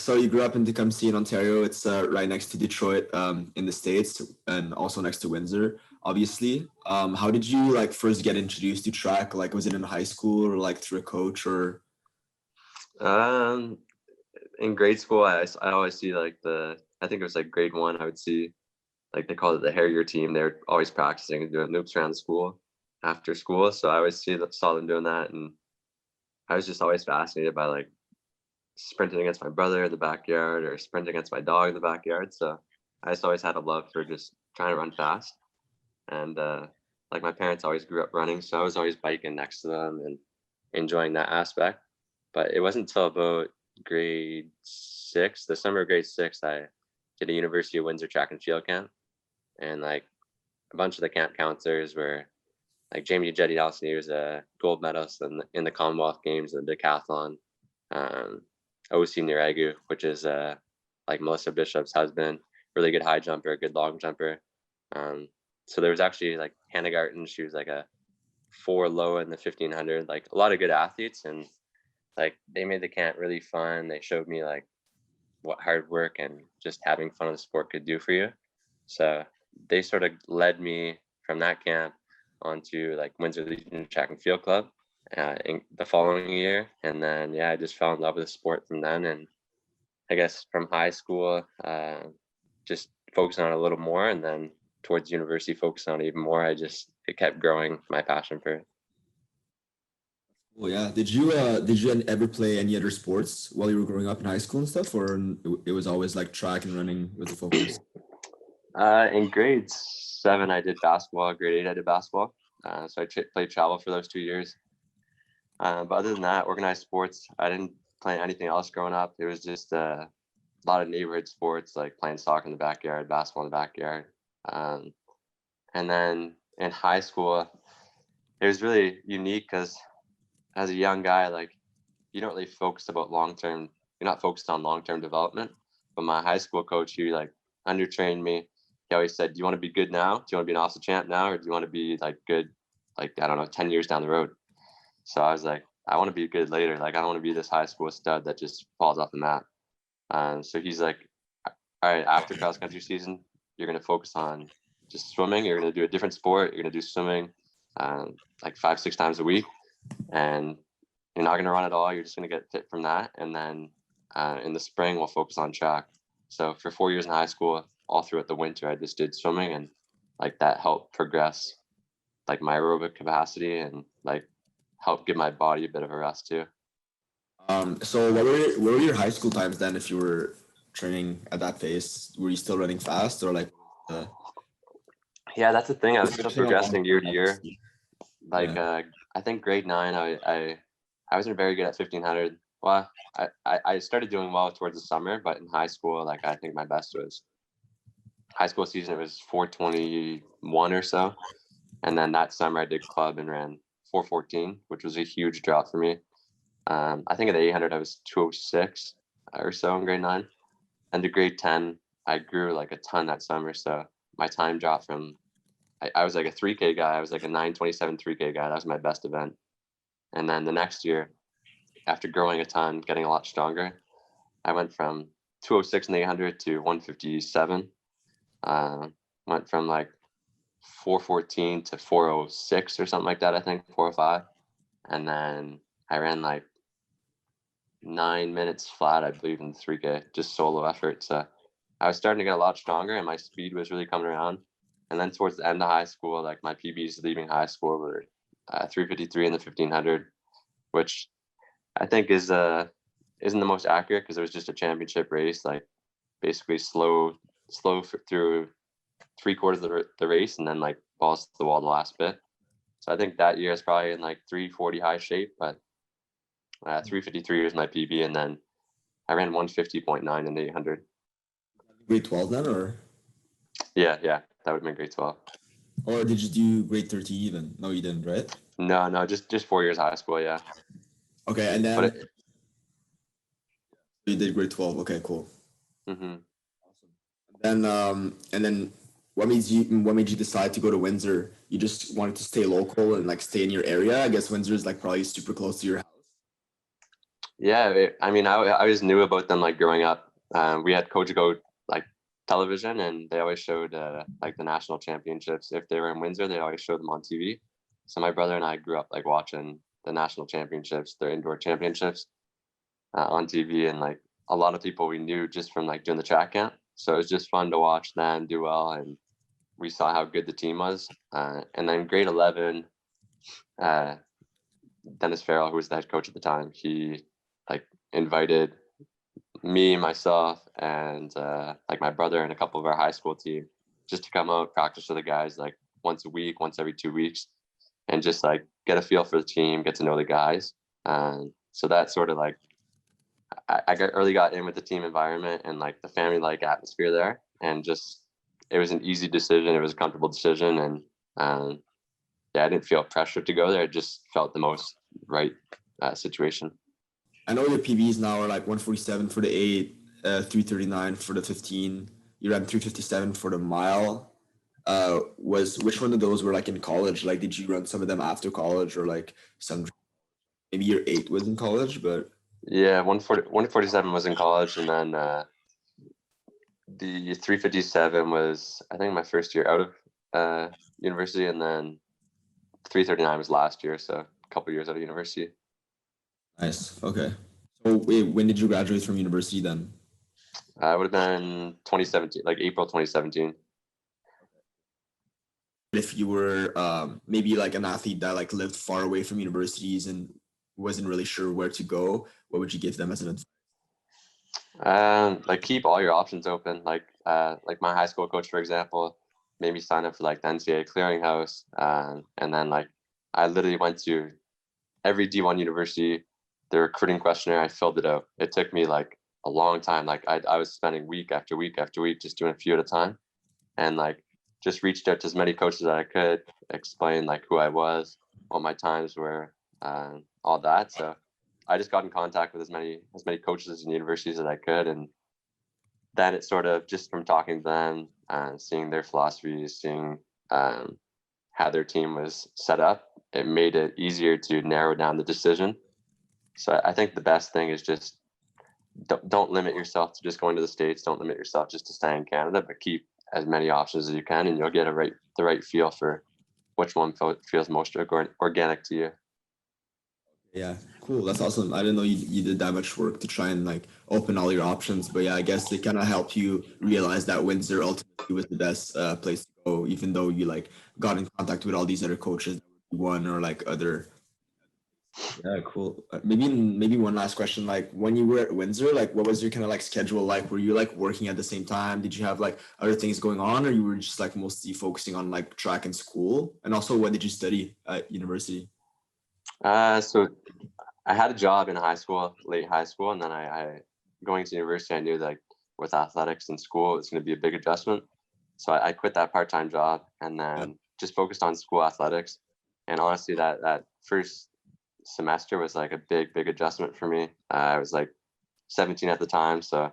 So you grew up in Tecumseh in Ontario. It's right next to Detroit in the States and also next to Windsor, obviously. How did you like first get introduced to track? Like, was it in high school or like through a coach or? Um, in grade school, I always see like I think it was like grade 1, I would see like they call it the Harrier team. They're always practicing and doing loops around school after school. So I always saw them doing that. And I was just always fascinated by like sprinting against my brother in the backyard or sprinting against my dog in the backyard. So I just always had a love for just trying to run fast. And like my parents always grew up running, so I was always biking next to them and enjoying that aspect. But it wasn't until about grade 6, the summer of grade 6, I did a University of Windsor track and field camp. And like a bunch of the camp counselors were like Jamie Jetty Nelson, he was a gold medalist in the Commonwealth Games and the decathlon. OC Niregu, which is like Melissa Bishop's husband, really good high jumper, good long jumper. So there was actually like Hannah Garten, she was like a 4 low in the 1500, like a lot of good athletes, and like they made the camp really fun. They showed me like what hard work and just having fun with the sport could do for you. So they sort of led me from that camp onto like Windsor Legion Track and Field Club in the following year. And then, yeah, I just fell in love with the sport from then. And I guess from high school, just focusing on it a little more. And then towards university, focusing on it even more. It kept growing my passion for it. Well, yeah. Did you ever play any other sports while you were growing up in high school and stuff, or it was always like track and running with the focus? In grade 7, I did basketball. Grade 8, I did basketball. So I played travel for those 2 years. But other than that, organized sports, I didn't play anything else growing up. It was just a lot of neighborhood sports, like playing soccer in the backyard, basketball in the backyard. And then in high school, it was really unique because as a young guy, like you don't really focus about you're not focused on long-term development. But my high school coach, he like undertrained me. He always said, do you want to be good now? Do you want to be an Austin champ now? Or do you want to be like good, like, I don't know, 10 years down the road? So I was like, I want to be good later. Like, I don't want to be this high school stud that just falls off the map. So he's like, all right, after cross country season, you're going to focus on just swimming. You're going to do a different sport. You're going to do swimming like 5-6 times a week. And you're not going to run at all. You're just going to get fit from that. And then in the spring, we'll focus on track. So for 4 years in high school, all throughout the winter, I just did swimming, and like that helped progress like my aerobic capacity and like help give my body a bit of a rest too. So what were your high school times then if you were training at that pace? Were you still running fast or like? Yeah, that's the thing. I was still progressing year to year. Like Yeah. I think grade 9, I wasn't very good at 1500. Well, I started doing well towards the summer, but in high school, like I think my best was high school season. It was 421 or so, and then that summer I did club and ran 414, which was a huge drop for me. I think at the 800 I was 206 or so in grade 9, and to grade 10 I grew like a ton that summer. So my time dropped from I was like a 3K guy. I was like a 927 3K guy. That was my best event. And then the next year, after growing a ton, getting a lot stronger, I went from 206 in the 800 to 157. Went from like 414 to 406 or something like that, I think, 405. And then I ran like 9 minutes flat, I believe, in the 3K, just solo effort. So I was starting to get a lot stronger and my speed was really coming around. And then towards the end of high school, like my PBs leaving high school were 353 in the 1500, which I think isn't the most accurate because it was just a championship race, like basically slow through 3/4 of the race and then like balls to the wall the last bit. So I think that year is probably in like 340 high shape, but 353 was my PB, and then I ran 150.9 in the 800. Grade 12 then, or? Yeah, that would have been grade 12. Or did you do grade 13 even? No, you didn't, right? No, just 4 years high school, yeah. Okay, and then you did grade 12. Okay, cool. Mm-hmm. Awesome. And then what made you decide to go to Windsor? You just wanted to stay local and like stay in your area? I guess Windsor is like probably super close to your house. Yeah, I mean, I always knew about them like growing up. We had Coach Go like television, and they always showed like the national championships. If they were in Windsor, they always showed them on TV. So my brother and I grew up like watching the national championships, their indoor championships on TV, and like a lot of people we knew just from like doing the track camp. So it was just fun to watch them do well, and we saw how good the team was. And then grade 11, uh, Dennis Farrell, who was the head coach at the time, he like invited me, myself, and like my brother and a couple of our high school team just to come out practice with the guys like once a week, once every 2 weeks, and just like get a feel for the team, get to know the guys. So that sort of like I got in with the team environment and like the family like atmosphere there, and just it was an easy decision. It was a comfortable decision, and yeah, I didn't feel pressure to go there. It just felt the most right situation. I know your PBs now are like 147 for the 8, 339 for the 15. You ran 357 for the mile. Was which one of those were like in college? Like, did you run some of them after college, or like some? Maybe your 8 was in college, but Yeah, 147 was in college, and then the 357 was I think my first year out of university, and then 339 was last year, so a couple years out of university. nice. Okay. So wait, when did you graduate from university then? It would have been 2017, like April 2017. If you were maybe like an athlete that like lived far away from universities and wasn't really sure where to go, what would you give them as an advice? Like keep all your options open. Like my high school coach, for example, made me sign up for like the NCAA clearinghouse, and then like I literally went to every D1 university, the recruiting questionnaire. I filled it out. It took me like a long time. Like I was spending week after week after week just doing a few at a time, and like just reached out to as many coaches as I could, explain like who I was, what my times were, all that. So I just got in contact with as many coaches and universities as I could, and then it sort of just from talking to them and seeing their philosophies, seeing how their team was set up, it made it easier to narrow down the decision. So I think the best thing is just don't limit yourself to just going to the States. Don't limit yourself just to staying in Canada, but keep as many options as you can, and you'll get the right feel for which one feels most organic to you. Yeah, cool. That's awesome. I didn't know you did that much work to try and like open all your options, but yeah, I guess it kind of helped you realize that Windsor ultimately was the best place to go, even though you like got in contact with all these other coaches, one or like other. Yeah, cool. Maybe one last question. Like when you were at Windsor, like what was your kind of like schedule like? Were you like working at the same time? Did you have like other things going on, or you were just like mostly focusing on like track and school? And also, what did you study at university? So I had a job in high school, late high school, and then I going to university, I knew like with athletics and school, it's going to be a big adjustment. So I quit that part-time job and Yeah. then just focused on school athletics. And honestly, that first semester was like a big adjustment for me. I was like 17 at the time, so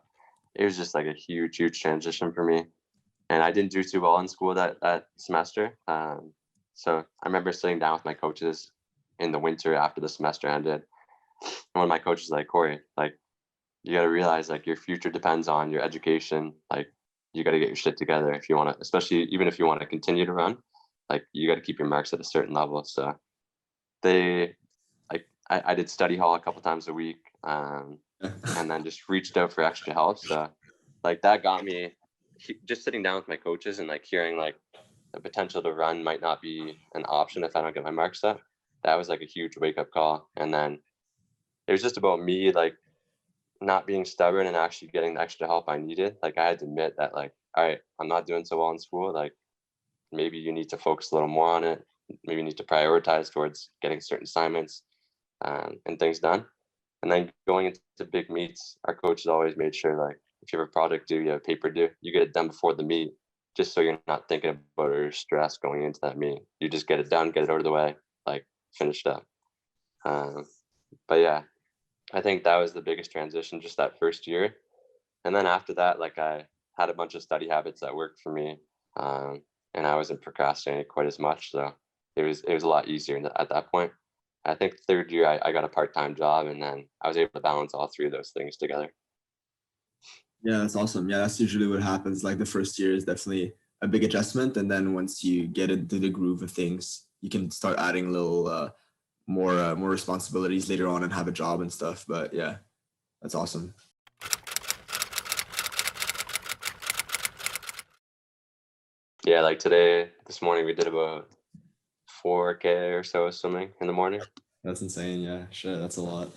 it was just like a huge transition for me. And I didn't do too well in school that semester. So I remember sitting down with my coaches in the winter after the semester ended. And one of my coaches was like, Corey, like you got to realize like your future depends on your education. Like you got to get your shit together if you want to, especially even if you want to continue to run, like you got to keep your marks at a certain level. So they like I did study hall a couple times a week, and then just reached out for extra help. So like that got me just sitting down with my coaches and like hearing like the potential to run might not be an option if I don't get my marks up. That was like a huge wake up call. And then it was just about me like not being stubborn and actually getting the extra help I needed. Like I had to admit that like, all right, I'm not doing so well in school. Like maybe you need to focus a little more on it. Maybe you need to prioritize towards getting certain assignments and things done. And then going into big meets, our coaches always made sure like if you have a project due, you have a paper due, you get it done before the meet, just so you're not thinking about it or stress going into that meet. You just get it done, get it out of the way, like finished up. But yeah, I think that was the biggest transition, just that first year. And then after that, like I had a bunch of study habits that worked for me, and I wasn't procrastinating quite as much. So it was a lot easier at that point. I think third year I got a part-time job, and then I was able to balance all three of those things together. Yeah, that's awesome. Yeah, that's usually what happens. Like the first year is definitely a big adjustment, and then once you get into the groove of things, you can start adding little more responsibilities later on and have a job and stuff. But yeah, that's awesome. Yeah, like this morning we did about 4K or so swimming in the morning. That's insane. Yeah, sure, that's a lot.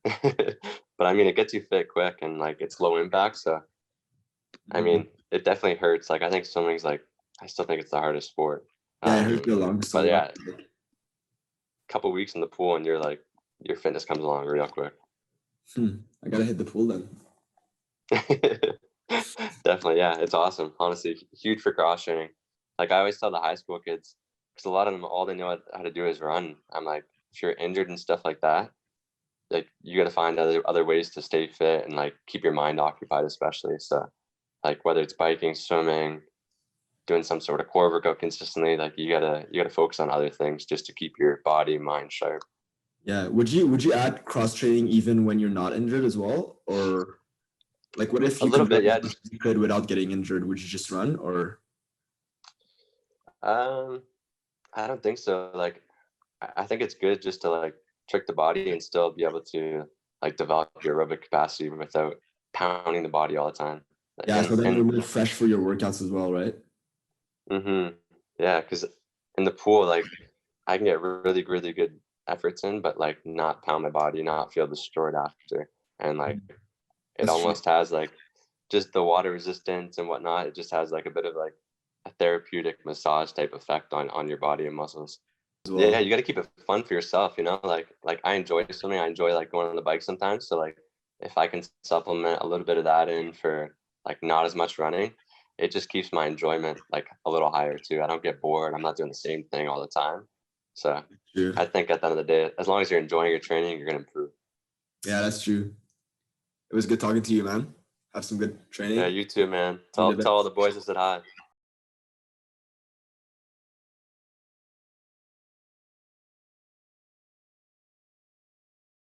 But I mean, it gets you fit quick, and like it's low impact. So I mean, it definitely hurts. Like I think swimming's like, I still think it's the hardest sport. Yeah, it hurts your lungs so But yeah, much. a couple weeks in the pool and you're like, your fitness comes along real quick. I gotta hit the pool then. Definitely, yeah, it's awesome. Honestly, huge for cross training. Like I always tell the high school kids, because a lot of them, all they know how to do is run. I'm like, if you're injured and stuff like that, like you got to find other ways to stay fit and like keep your mind occupied, especially. So, like whether it's biking, swimming, doing some sort of core workout consistently, like you gotta focus on other things just to keep your body mind sharp. Yeah. Would you add cross training even when you're not injured as well, or like what if A you little could bit, run yeah. as much as you could without getting injured? Would you just run or? I don't think so. Like I think it's good just to like trick the body and still be able to like develop your aerobic capacity without pounding the body all the time. Yeah, so then you're And more fresh for your workouts as well, right? yeah, because in the pool, like I can get really, really good efforts in, but like not pound my body, not feel destroyed after. And like it That's true almost has like just the water resistance and whatnot. It just has like a bit of like a therapeutic massage type effect on your body and muscles. as Yeah, well. you got to keep it fun for yourself, you know? Like I enjoy swimming. I enjoy like going on the bike sometimes. So like if I can supplement a little bit of that in for like not as much running, it just keeps my enjoyment like a little higher too. I don't get bored. I'm not doing the same thing all the time. So True. I think at the end of the day, as long as you're enjoying your training, you're gonna improve. Yeah, that's true. It was good talking to you, man. Have some good Yeah, training. you too, man. See you in Tell a bit. all the boys I said hi.